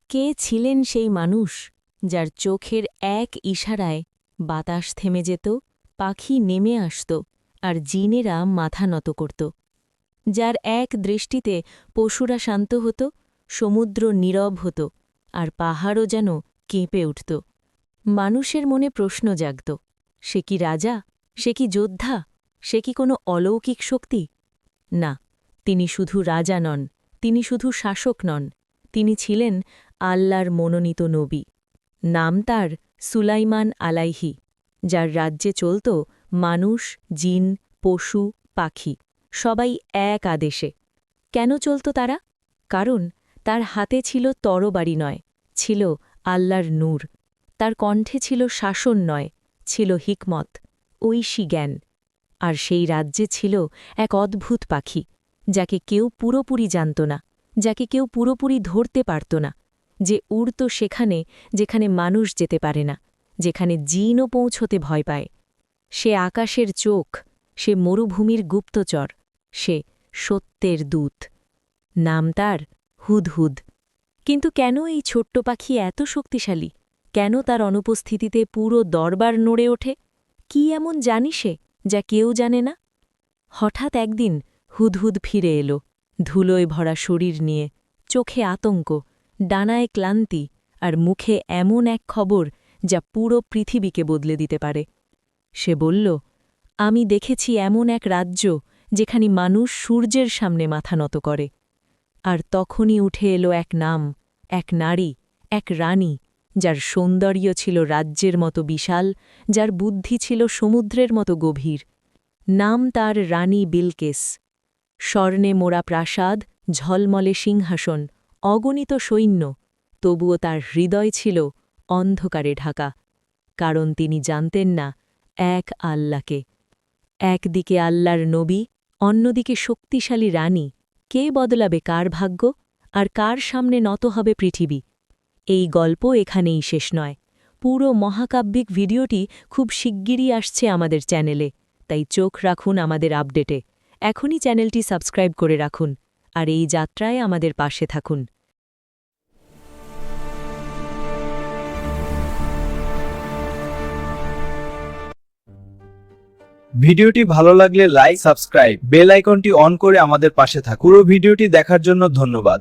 কে ছিলেন সেই মানুষ যার চোখের এক ইশারায় বাতাস থেমে যেত, পাখি নেমে আসত আর জিনেরা মাথা নত করত, যার এক দৃষ্টিতে পশুরা শান্ত হতো, সমুদ্র নীরব হতো আর পাহাড়ও যেন কেঁপে উঠত। মানুষের মনে প্রশ্ন জাগত, সে কি রাজা, সে কি যোদ্ধা, সে কি কোনো অলৌকিক শক্তি? না, তিনি শুধু রাজা নন, তিনি শুধু শাসক নন, তিনি ছিলেন আল্লাহর মনোনীত নবী। নাম তার সুলাইমান আলাইহি, যার রাজ্যে চলত মানুষ, জিন, পশু, পাখি, সবাই এক আদেশে। কেন চলত তারা? কারণ তার হাতে ছিল তরবারি নয়, ছিল আল্লাহর নূর। তার কণ্ঠে ছিল শাসন নয়, ছিল হিকমত, ঐশী জ্ঞান। আর সেই রাজ্যে ছিল এক অদ্ভুত পাখি, যাকে কেউ পুরোপুরি জানত না, যাকে কেউ পুরোপুরি ধরতে পারত না, যে উড়ত সেখানে যেখানে মানুষ যেতে পারে না, যেখানে জিনও পৌঁছতে ভয় পায়। সে আকাশের চোখ, সে মরুভূমির গুপ্তচর, সে সত্যের দূত। নাম তার হুদহুদ। কিন্তু কেন এই ছোট্ট পাখি এত শক্তিশালী? কেন তার অনুপস্থিতিতে পুরো দরবার নড়ে ওঠে? কি এমন জানি সে, যা কেউ জানে না? হঠাৎ একদিন হুদহুদ ফিরে এলো, ধুলোয় ভরা শরীর নিয়ে, চোখে আতঙ্ক, ডানায় ক্লান্তি আর মুখে এমন এক খবর যা পুরো পৃথিবীকে বদলে দিতে পারে। সে বলল, আমি দেখেছি এমন এক রাজ্য যেখানে মানুষ সূর্যের সামনে মাথা নত করে। আর তখনই উঠে এলো এক নাম, এক নারী, এক রানী, যার সৌন্দর্য ছিল রাজ্যের মতো বিশাল, যার বুদ্ধি ছিল সমুদ্রের মতো গভীর। নাম তার রানী বিলকেস। স্বর্ণে মোড়া প্রাসাদ, ঝলমলে সিংহাসন, অগণিত সৈন্য, তবুও তার হৃদয় ছিল অন্ধকারে ঢাকা। কারণ তিনি জানতেন না এক আল্লাহকে। একদিকে আল্লাহর নবী, অন্যদিকে শক্তিশালী রানী। কে বদলাবে কার ভাগ্য, আর কার সামনে নত হবে পৃথিবী? এই গল্প এখানেই শেষ নয়। পুরো মহাকাব্যিক ভিডিওটি খুব শিগগিরই আসছে আমাদের চ্যানেলে, তাই চোখ রাখুন আমাদের আপডেটে। এখনই চ্যানেলটি সাবস্ক্রাইব করে রাখুন, আর এই যাত্রায় আমাদের পাশে থাকুন। ভিডিওটি ভালো লাগলে লাইক, সাবস্ক্রাইব, বেল আইকনটি অন করে আমাদের পাশে থাকুন। পুরো ভিডিওটি দেখার জন্য ধন্যবাদ।